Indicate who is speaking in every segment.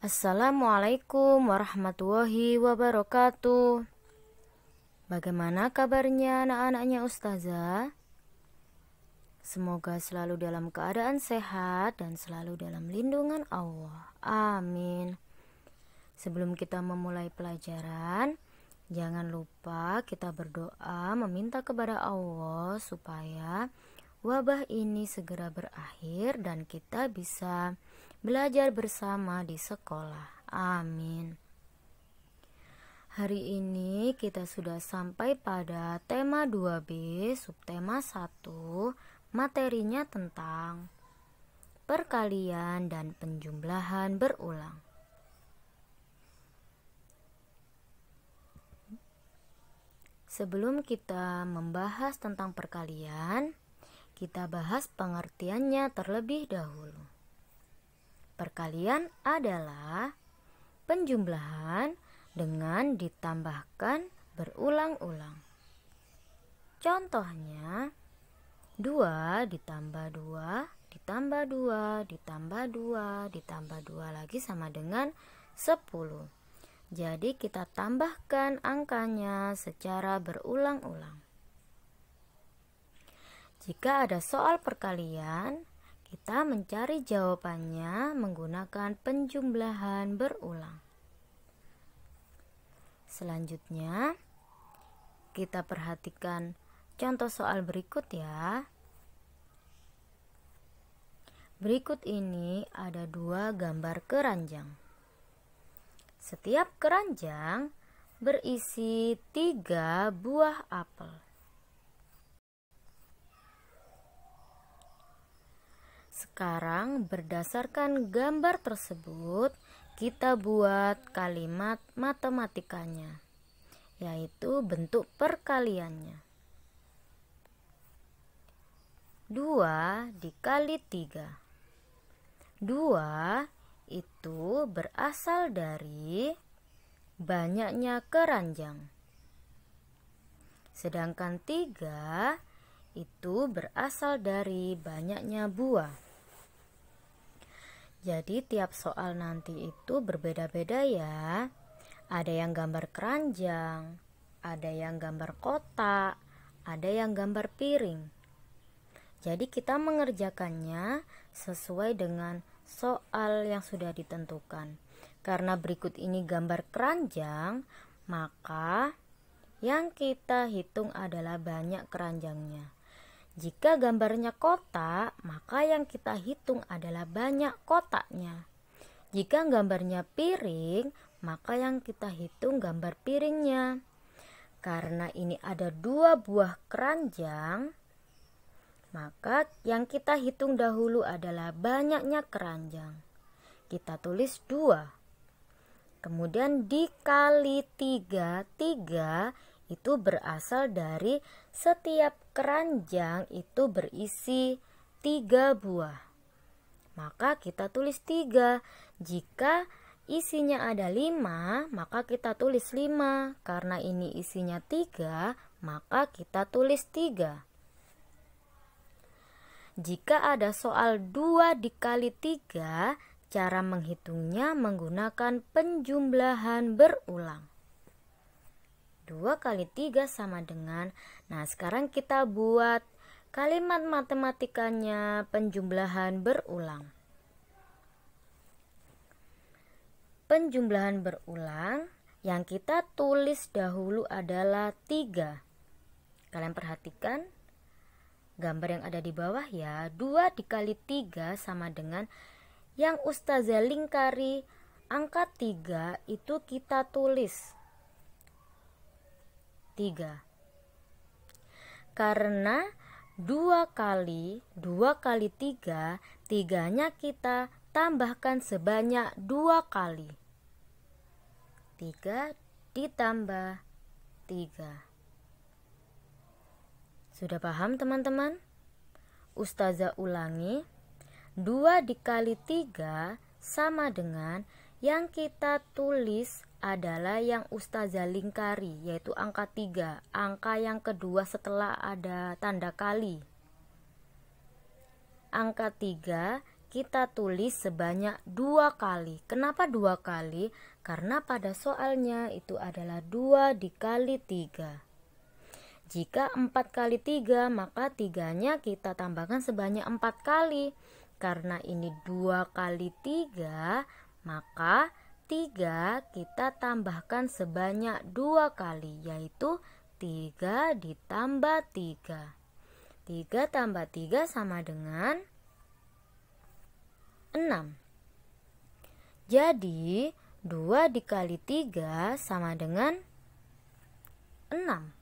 Speaker 1: Assalamualaikum warahmatullahi wabarakatuh. Bagaimana kabarnya anak-anaknya Ustazah? Semoga selalu dalam keadaan sehat dan selalu dalam lindungan Allah. Amin. Sebelum kita memulai pelajaran, jangan lupa kita berdoa meminta kepada Allah supaya wabah ini segera berakhir dan kita bisa belajar bersama di sekolah. Amin. Hari ini kita sudah sampai pada tema 2B, subtema 1, materinya tentang perkalian dan penjumlahan berulang. Sebelum kita membahas tentang perkalian, kita bahas pengertiannya terlebih dahulu. Perkalian adalah penjumlahan dengan ditambahkan berulang-ulang. Contohnya, 2 ditambah 2, ditambah 2, ditambah 2, ditambah 2 lagi sama dengan 10. Jadi kita tambahkan angkanya secara berulang-ulang. Jika ada soal perkalian, kita mencari jawabannya menggunakan penjumlahan berulang. Selanjutnya, kita perhatikan contoh soal berikut ya. Berikut ini ada 2 gambar keranjang. Setiap keranjang berisi 3 buah apel. Sekarang berdasarkan gambar tersebut, kita buat kalimat matematikanya, yaitu bentuk perkaliannya. 2 dikali 3. 2 itu berasal dari banyaknya keranjang. Sedangkan 3 itu berasal dari banyaknya buah. Jadi tiap soal nanti itu berbeda-beda ya. Ada yang gambar keranjang, ada yang gambar kotak, ada yang gambar piring. Jadi kita mengerjakannya sesuai dengan soal yang sudah ditentukan. Karena berikut ini gambar keranjang, maka yang kita hitung adalah banyak keranjangnya. Jika gambarnya kotak, maka yang kita hitung adalah banyak kotaknya. Jika gambarnya piring, maka yang kita hitung gambar piringnya. Karena ini ada 2 buah keranjang, maka yang kita hitung dahulu adalah banyaknya keranjang. Kita tulis 2. Kemudian dikali 3, 3 itu berasal dari setiap keranjang itu berisi 3 buah. Maka kita tulis 3. Jika isinya ada 5, maka kita tulis 5. Karena ini isinya 3, maka kita tulis 3. Jika ada soal 2 dikali 3, cara menghitungnya menggunakan penjumlahan berulang. 2 kali 3 sama dengan, nah sekarang kita buat kalimat matematikanya penjumlahan berulang. Penjumlahan berulang yang kita tulis dahulu adalah 3. Kalian perhatikan gambar yang ada di bawah ya. 2 dikali 3 sama dengan yang Ustazah lingkari angka 3 itu kita tulis 3. Karena 2 kali 3, 3-nya kita tambahkan sebanyak 2 kali. 3 ditambah 3. Sudah paham teman-teman? Ustazah ulangi. 2 dikali 3 sama dengan yang kita tulis adalah yang Ustazah lingkari, yaitu angka 3, angka yang kedua setelah ada tanda kali. Angka 3 kita tulis sebanyak 2 kali. Kenapa 2 kali? Karena pada soalnya itu adalah 2 dikali 3. Jika 4 kali 3, maka 3-nya kita tambahkan sebanyak 4 kali. Karena ini 2 kali 3, maka 3 kita tambahkan sebanyak 2 kali, yaitu 3 ditambah 3. 3 tambah 3 sama dengan 6. Jadi 2 dikali 3 sama dengan 6.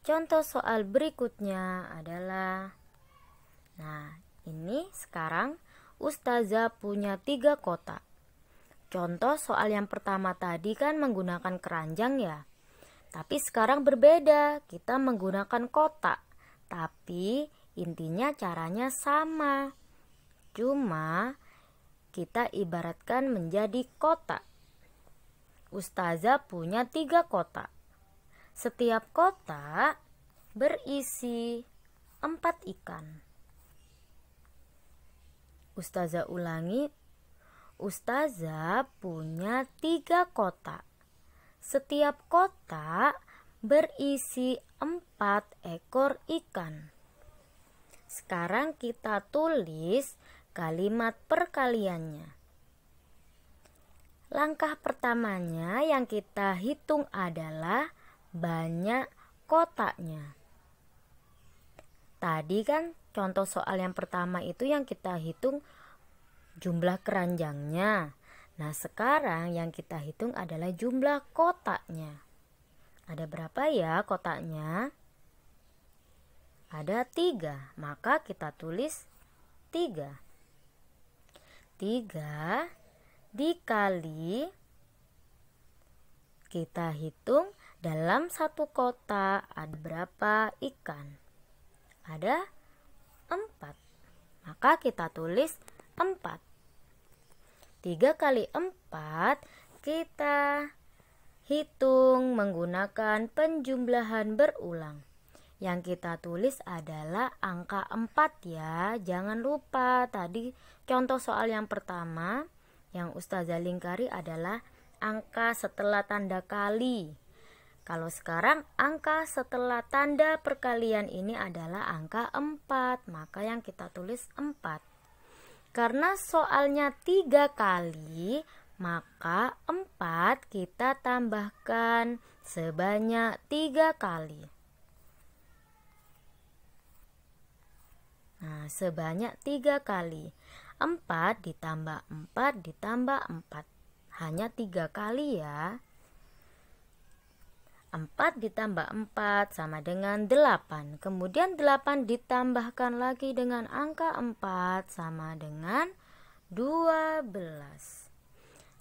Speaker 1: Contoh soal berikutnya adalah, nah ini sekarang Ustazah punya 3 kotak. Contoh soal yang pertama tadi kan menggunakan keranjang ya. Tapi sekarang berbeda, kita menggunakan kotak. Tapi intinya caranya sama. Cuma kita ibaratkan menjadi kotak. Ustazah punya 3 kotak. Setiap kotak berisi 4 ikan. Ustazah ulangi, Ustazah punya 3 kotak. Setiap kotak berisi 4 ekor ikan. Sekarang kita tulis kalimat perkaliannya. Langkah pertamanya yang kita hitung adalah banyak kotaknya. Tadi kan contoh soal yang pertama itu yang kita hitung jumlah keranjangnya. Nah sekarang yang kita hitung adalah jumlah kotaknya. Ada berapa ya kotaknya? Ada 3, maka kita tulis 3. 3 dikali, kita hitung dalam satu kotak ada berapa ikan? Ada 4, maka kita tulis 4. 3 kali 4 kita hitung menggunakan penjumlahan berulang. Yang kita tulis adalah angka 4 ya. Jangan lupa tadi contoh soal yang pertama yang Ustazah lingkari adalah angka setelah tanda kali. Kalau sekarang angka setelah tanda perkalian ini adalah angka 4, maka yang kita tulis 4. Karena soalnya 3 kali, maka 4 kita tambahkan sebanyak 3 kali. Nah, sebanyak 3 kali. 4 ditambah 4 ditambah 4. Hanya 3 kali ya. 4 ditambah 4 sama dengan 8. Kemudian 8 ditambahkan lagi dengan angka 4 sama dengan 12.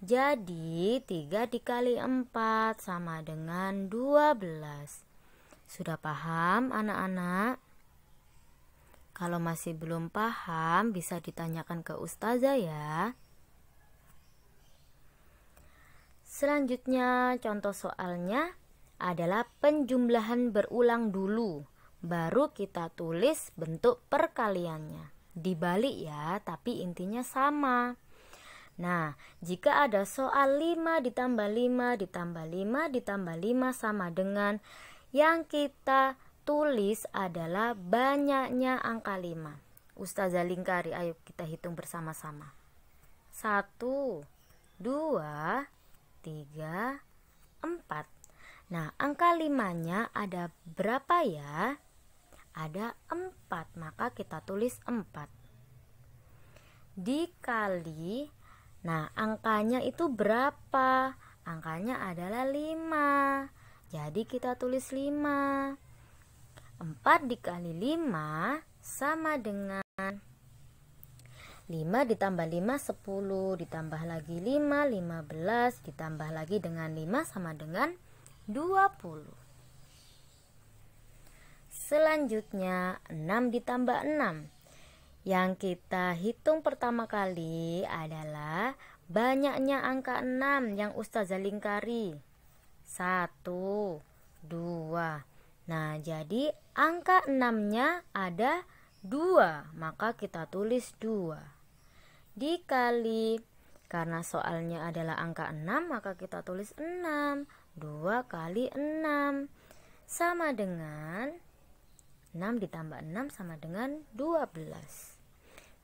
Speaker 1: Jadi 3 dikali 4 sama dengan 12. Sudah paham anak-anak? Kalau masih belum paham bisa ditanyakan ke Ustazah ya. Selanjutnya contoh soalnya adalah penjumlahan berulang dulu, baru kita tulis bentuk perkaliannya. Dibalik ya, tapi intinya sama. Nah, jika ada soal 5 ditambah 5 ditambah 5 ditambah 5 sama dengan, yang kita tulis adalah banyaknya angka 5. Ustazah lingkari, ayo kita hitung bersama-sama. 1, 2, 3, 4. Nah, angka 5-nya ada berapa ya? Ada 4, maka kita tulis 4. Dikali, nah angkanya itu berapa? Angkanya adalah 5. Jadi kita tulis 5. 4 dikali 5 sama dengan 5 ditambah 5, 10. Ditambah lagi 5, 15. Ditambah lagi dengan 5 sama dengan 20. Selanjutnya 6 ditambah 6. Yang kita hitung pertama kali adalah banyaknya angka 6 yang Ustazah lingkari. 1, 2. Nah, jadi angka 6-nya ada 2, maka kita tulis 2. Dikali, karena soalnya adalah angka 6, maka kita tulis 6. 2 kali 6 sama dengan 6 ditambah 6 sama dengan 12.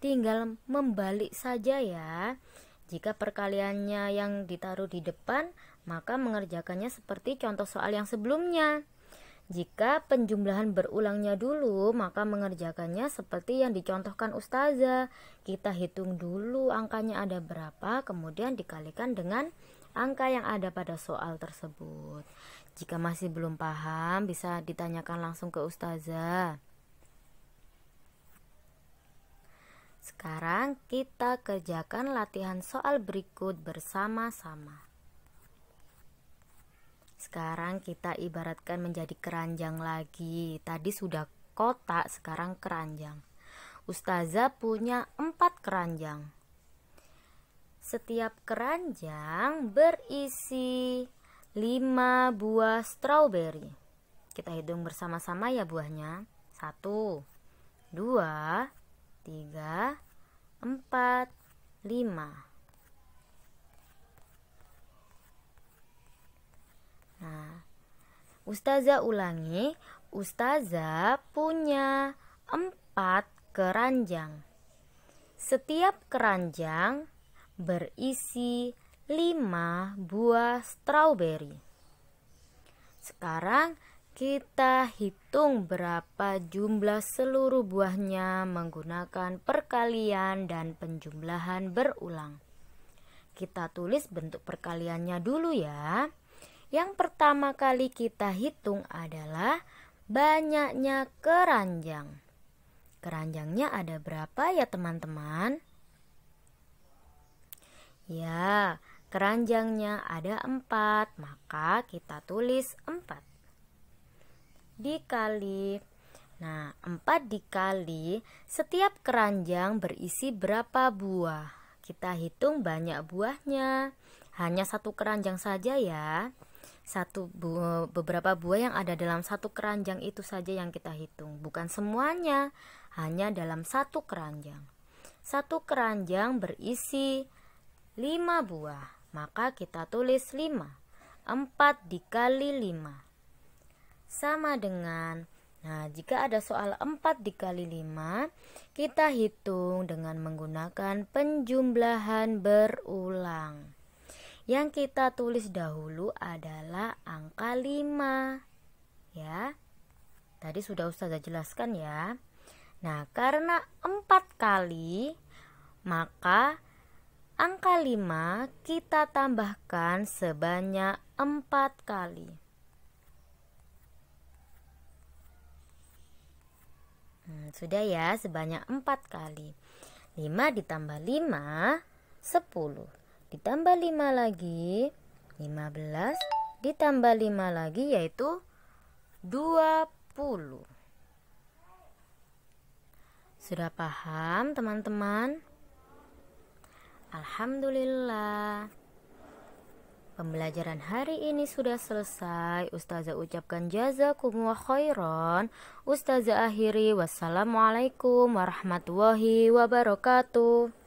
Speaker 1: Tinggal membalik saja ya. Jika perkaliannya yang ditaruh di depan, maka mengerjakannya seperti contoh soal yang sebelumnya. Jika penjumlahan berulangnya dulu, maka mengerjakannya seperti yang dicontohkan Ustazah. Kita hitung dulu angkanya ada berapa, kemudian dikalikan dengan angka yang ada pada soal tersebut. Jika masih belum paham, bisa ditanyakan langsung ke Ustazah. Sekarang kita kerjakan latihan soal berikut bersama-sama. Sekarang kita ibaratkan menjadi keranjang lagi. Tadi sudah kotak, sekarang keranjang. Ustazah punya 4 keranjang. Setiap keranjang berisi 5 buah stroberi. Kita hitung bersama-sama ya buahnya. 1, 2, 3, 4, 5. Nah, Ustazah ulangi. Ustazah punya 4 keranjang. Setiap keranjang berisi 5 buah stroberi. Sekarang kita hitung berapa jumlah seluruh buahnya menggunakan perkalian dan penjumlahan berulang. Kita tulis bentuk perkaliannya dulu ya. Yang pertama kali kita hitung adalah banyaknya keranjang. Keranjangnya ada berapa ya teman-teman? Ya, keranjangnya ada 4, maka kita tulis 4. Dikali. Nah, 4 dikali, setiap keranjang berisi berapa buah? Kita hitung banyak buahnya. Hanya 1 keranjang saja ya. Beberapa buah yang ada dalam 1 keranjang itu saja yang kita hitung, bukan semuanya, hanya dalam 1 keranjang. 1 keranjang berisi 5 buah, maka kita tulis 5. 4 dikali 5 sama dengan, nah jika ada soal 4 dikali 5, kita hitung dengan menggunakan penjumlahan berulang. Yang kita tulis dahulu adalah angka 5. Ya. Tadi sudah Ustazah jelaskan ya. Nah, karena 4 kali, maka angka 5 kita tambahkan sebanyak 4 kali. Sudah ya, sebanyak 4 kali. 5 ditambah 5, 10. Ditambah 5 lagi 15, ditambah 5 lagi yaitu 20. Sudah paham teman-teman? Alhamdulillah. Pembelajaran hari ini sudah selesai. Ustazah ucapkan jazakumullah khairan. Ustazah akhiri, wassalamualaikum warahmatullahi wabarakatuh.